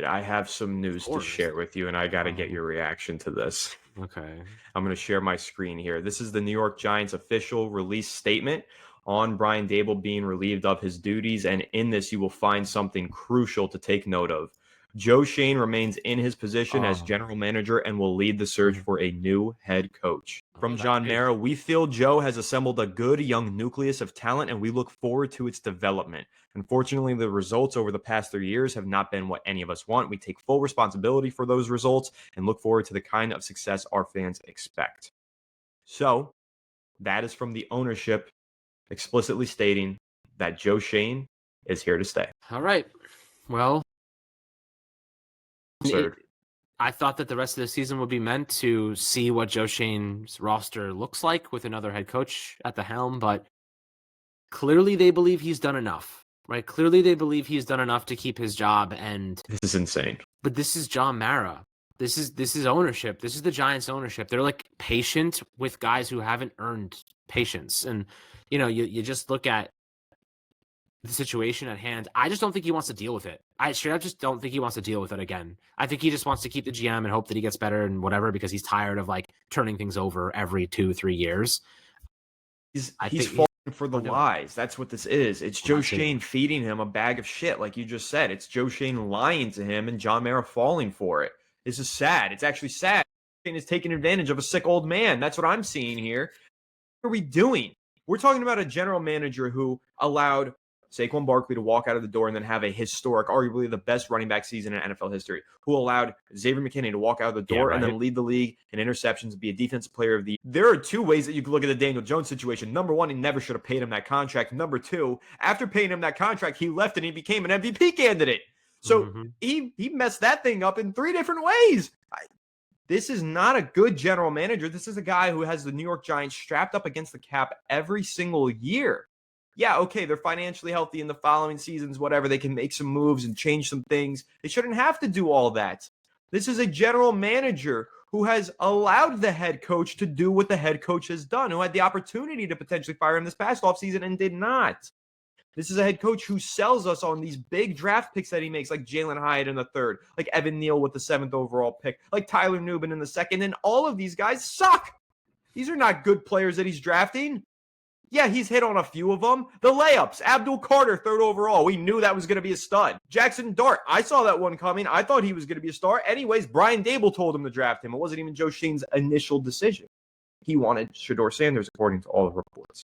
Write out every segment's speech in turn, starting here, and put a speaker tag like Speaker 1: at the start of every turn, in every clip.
Speaker 1: I have some news to share with you, and I got to get your reaction to this.
Speaker 2: Okay.
Speaker 1: I'm going to share my screen here. This is the New York Giants official release statement on Brian Daboll being relieved of his duties, and in this you will find something crucial to take note of. Joe Schoen remains in his position as general manager and will lead the search for a new head coach. From John Mara, we feel Joe has assembled a good young nucleus of talent, and we look forward to its development. Unfortunately, the results over the past 3 years have not been what any of us want. We take full responsibility for those results and look forward to the kind of success our fans expect. So, that is from the ownership explicitly stating that Joe Schoen is here to stay.
Speaker 2: All right. Well,
Speaker 1: Absurd.
Speaker 2: I thought that the rest of the season would be meant to see what Joe Schoen's roster looks like with another head coach at the helm, but clearly they believe he's done enough, right? Clearly they believe he's done enough to keep his job, and
Speaker 1: this is insane.
Speaker 2: But this is John Mara. This is ownership. This is the Giants' ownership. They're like patient with guys who haven't earned patience, and you just look at the situation at hand. I just don't think he wants to deal with it. I straight up just don't think he wants to deal with it again. I think he just wants to keep the GM and hope that he gets better and whatever, because he's tired of like turning things over every 2-3 years.
Speaker 1: He's falling for the lies. That's what this is. It's Joe Schoen feeding him a bag of shit, like you just said. It's Joe Schoen lying to him and John Mara falling for it. This is sad. It's actually sad. Schoen is taking advantage of a sick old man. That's what I'm seeing here. What are we doing? We're talking about a general manager who allowed Saquon Barkley to walk out of the door and then have a historic, arguably the best running back season in NFL history, who allowed Xavier McKinney to walk out of the door and then lead the league in interceptions and be a defensive player of the year. There are two ways that you can look at the Daniel Jones situation. Number one, he never should have paid him that contract. Number two, after paying him that contract, he left and he became an MVP candidate. So he messed that thing up in 3 different ways. This is not a good general manager. This is a guy who has the New York Giants strapped up against the cap every single year. Yeah, okay, they're financially healthy in the following seasons, whatever. They can make some moves and change some things. They shouldn't have to do all that. This is a general manager who has allowed the head coach to do what the head coach has done, who had the opportunity to potentially fire him this past offseason and did not. This is a head coach who sells us on these big draft picks that he makes, like Jalen Hyatt in the 3rd, like Evan Neal with the 7th overall pick, like Tyler Nubin in the 2nd, and all of these guys suck. These are not good players that he's drafting. Yeah, he's hit on a few of them. The layups, Abdul Carter, 3rd overall. We knew that was going to be a stud. Jackson Dart, I saw that one coming. I thought he was going to be a star. Anyways, Brian Daboll told him to draft him. It wasn't even Joe Schoen's initial decision. He wanted Shedeur Sanders, according to all the reports.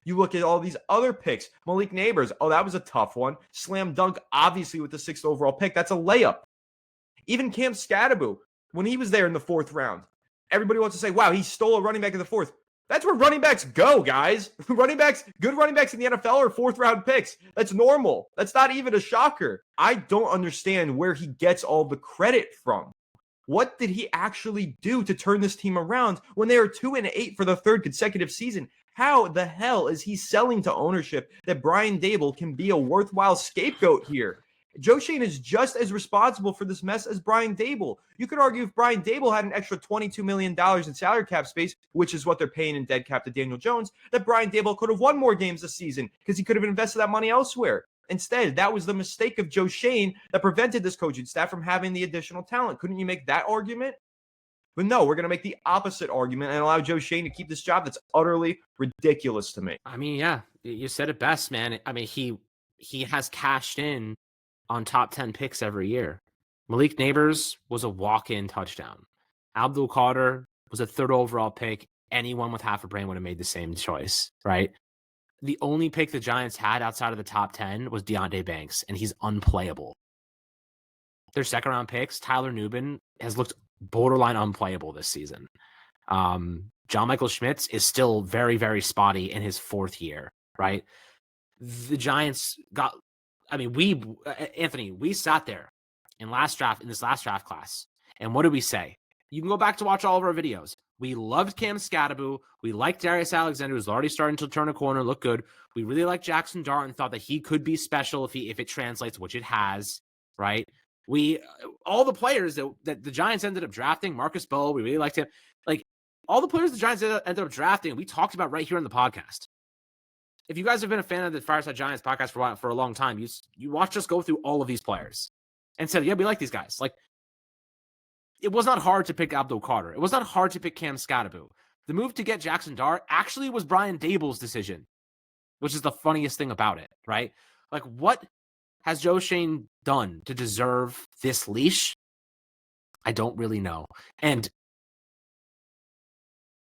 Speaker 1: You look at all these other picks. Malik Neighbors, oh, that was a tough one. Slam dunk, obviously, with the 6th overall pick. That's a layup. Even Cam Scatterbo, when he was there in the 4th round, everybody wants to say, wow, he stole a running back in the 4th. That's where running backs go, guys. Good running backs in the NFL are 4th-round picks. That's normal. That's not even a shocker. I don't understand where he gets all the credit from. What did he actually do to turn this team around when they are 2-8 for the 3rd consecutive season? How the hell is he selling to ownership that Brian Daboll can be a worthwhile scapegoat here? Joe Schoen is just as responsible for this mess as Brian Daboll. You could argue if Brian Daboll had an extra $22 million in salary cap space, which is what they're paying in dead cap to Daniel Jones, that Brian Daboll could have won more games this season because he could have invested that money elsewhere. Instead, that was the mistake of Joe Schoen that prevented this coaching staff from having the additional talent. Couldn't you make that argument? But no, we're going to make the opposite argument and allow Joe Schoen to keep this job. That's utterly ridiculous to me.
Speaker 2: I mean, yeah, you said it best, man. I mean, he has cashed in on top 10 picks every year. Malik Neighbors was a walk-in touchdown. Abdul Carter was a 3rd overall pick. Anyone with half a brain would have made the same choice, right? The only pick the Giants had outside of the top 10 was Deonte Banks, and he's unplayable. Their 2nd-round picks, Tyler Nubin, has looked borderline unplayable this season. John Michael Schmitz is still very, very spotty in his 4th year, right? The Giants got... I mean, we sat there in this last draft class, and what did we say? You can go back to watch all of our videos. We loved Cam Scatterbo. We liked Darius Alexander, who's already starting to turn a corner, look good. We really liked Jackson Dart and thought that he could be special if it translates, which it has, right? All the players that the Giants ended up drafting, Marcus Bowe, we really liked him. Like, all the players the Giants ended up drafting, we talked about right here on the podcast. If you guys have been a fan of the Fireside Giants podcast for a long time, you watched us go through all of these players. and said, yeah, we like these guys. Like, it was not hard to pick Abdul Carter. It was not hard to pick Cam Scatterbo. The move to get Jackson Dart actually was Brian Daboll's decision, which is the funniest thing about it, right? Like, what has Joe Schoen done to deserve this leash? I don't really know. And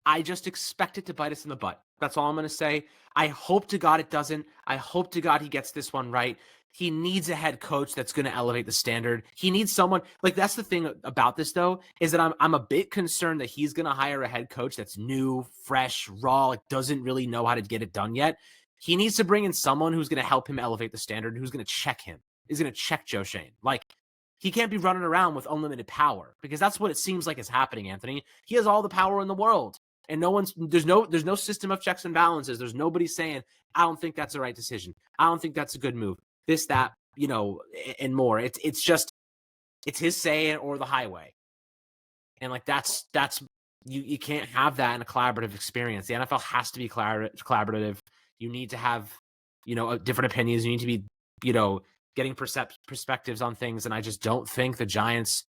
Speaker 2: I just expect it to bite us in the butt. That's all I'm going to say. I hope to God it doesn't. I hope to God he gets this one right. He needs a head coach that's going to elevate the standard. He needs someone like that's the thing about this though, is that I'm a bit concerned that he's going to hire a head coach that's new, fresh, raw, like doesn't really know how to get it done yet. He needs to bring in someone who's going to help him elevate the standard, who's going to check him, is going to check Joe Schoen. Like, he can't be running around with unlimited power because that's what it seems like is happening, Anthony. He has all the power in the world. And there's no system of checks and balances. There's nobody saying, I don't think that's the right decision. I don't think that's a good move. This, that, and more. It's his say or the highway. And like, that's you can't have that in a collaborative experience. The NFL has to be collaborative. You need to have, different opinions. You need to be, getting perspectives on things. And I just don't think the Giants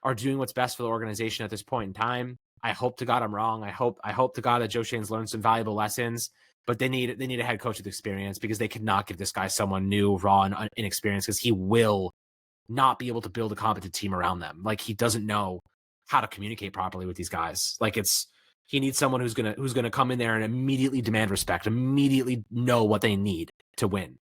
Speaker 2: are doing what's best for the organization at this point in time. I hope to God I'm wrong. I hope to God that Joe Schoen's learned some valuable lessons, but they need a head coach with experience because they cannot give this guy someone new, raw, and inexperienced because he will not be able to build a competent team around them. Like, he doesn't know how to communicate properly with these guys. Like, he needs someone who's gonna come in there and immediately demand respect, immediately know what they need to win.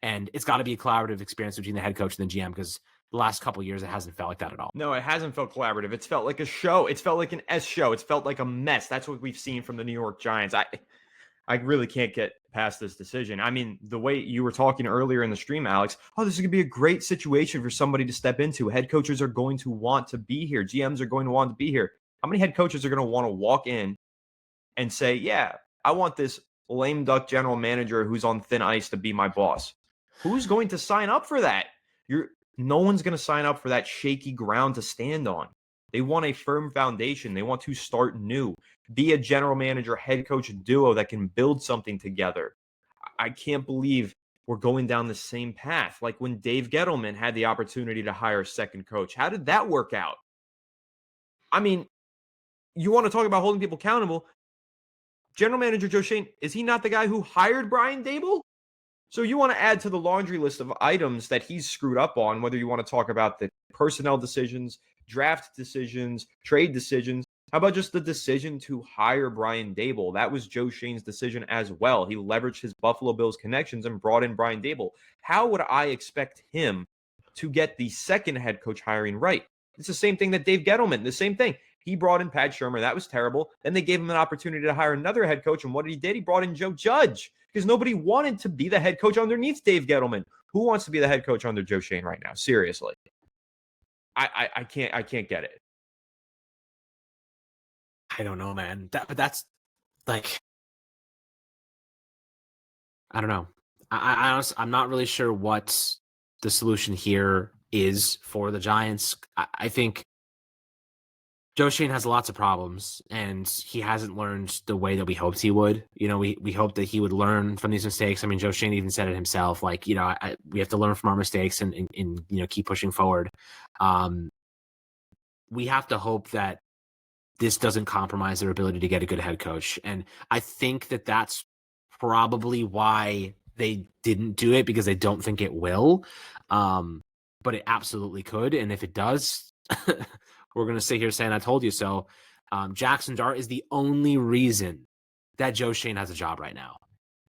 Speaker 2: And it's got to be a collaborative experience between the head coach and the GM because the last couple of years, it hasn't felt like that at all.
Speaker 1: No, it hasn't felt collaborative. It's felt like a show. It's felt like an S show. It's felt like a mess. That's what we've seen from the New York Giants. I really can't get past this decision. I mean, the way you were talking earlier in the stream, Alex, this is going to be a great situation for somebody to step into. Head coaches are going to want to be here. GMs are going to want to be here. How many head coaches are going to want to walk in and say, yeah, I want this lame duck general manager who's on thin ice to be my boss? Who's going to sign up for that? No one's going to sign up for that shaky ground to stand on. They want a firm foundation. They want to start new, be a general manager, head coach duo that can build something together. I can't believe we're going down the same path. Like when Dave Gettleman had the opportunity to hire a second coach. How did that work out? I mean, you want to talk about holding people accountable. General manager Joe Schoen, is he not the guy who hired Brian Daboll? So you want to add to the laundry list of items that he's screwed up on, whether you want to talk about the personnel decisions, draft decisions, trade decisions. How about just the decision to hire Brian Daboll? That was Joe Schoen's decision as well. He leveraged his Buffalo Bills connections and brought in Brian Daboll. How would I expect him to get the second head coach hiring right? It's the same thing that Dave Gettleman, the same thing. He brought in Pat Shermer. That was terrible. Then they gave him an opportunity to hire another head coach. And what did he do? He brought in Joe Judge because nobody wanted to be the head coach underneath Dave Gettleman. Who wants to be the head coach under Joe Schoen right now? Seriously. I can't get it.
Speaker 2: I don't know, man. But that's like, I don't know. I honestly, I'm not really sure what the solution here is for the Giants. I think Joe Schoen has lots of problems, and he hasn't learned the way that we hoped he would. We hoped that he would learn from these mistakes. I mean, Joe Schoen even said it himself, like, we have to learn from our mistakes and keep pushing forward. We have to hope that this doesn't compromise their ability to get a good head coach. And I think that that's probably why they didn't do it, because they don't think it will. But it absolutely could. And if it does, we're going to sit here saying, I told you so. Jackson Dart is the only reason that Joe Schoen has a job right now.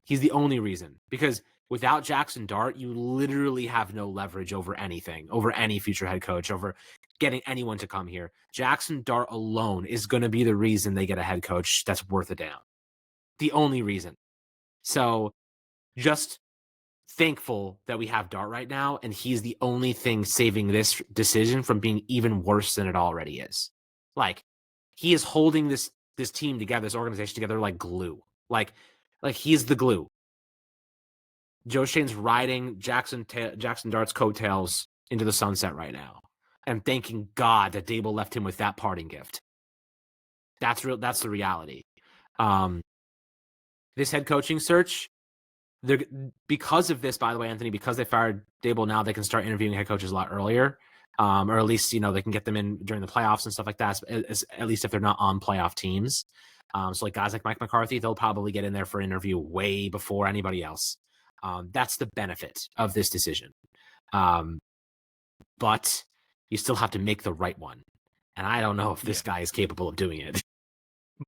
Speaker 2: He's the only reason, because without Jackson Dart, you literally have no leverage over anything, over any future head coach, over getting anyone to come here. Jackson Dart alone is going to be the reason they get a head coach that's worth a damn. The only reason. So just thankful that we have Dart right now, and he's the only thing saving this decision from being even worse than it already is. Like, he is holding this team together, this organization together like glue. Like he's the glue. Joe Schoen's riding Jackson Dart's coattails into the sunset right now, and thanking God that Daboll left him with that parting gift. That's real. That's the reality. This head coaching search, because of this, by the way, Anthony, because they fired Daboll, now they can start interviewing head coaches a lot earlier. or at least they can get them in during the playoffs and stuff like that. At least if they're not on playoff teams. So like guys like Mike McCarthy, they'll probably get in there for an interview way before anybody else. That's the benefit of this decision. But you still have to make the right one. And I don't know if this guy is capable of doing it.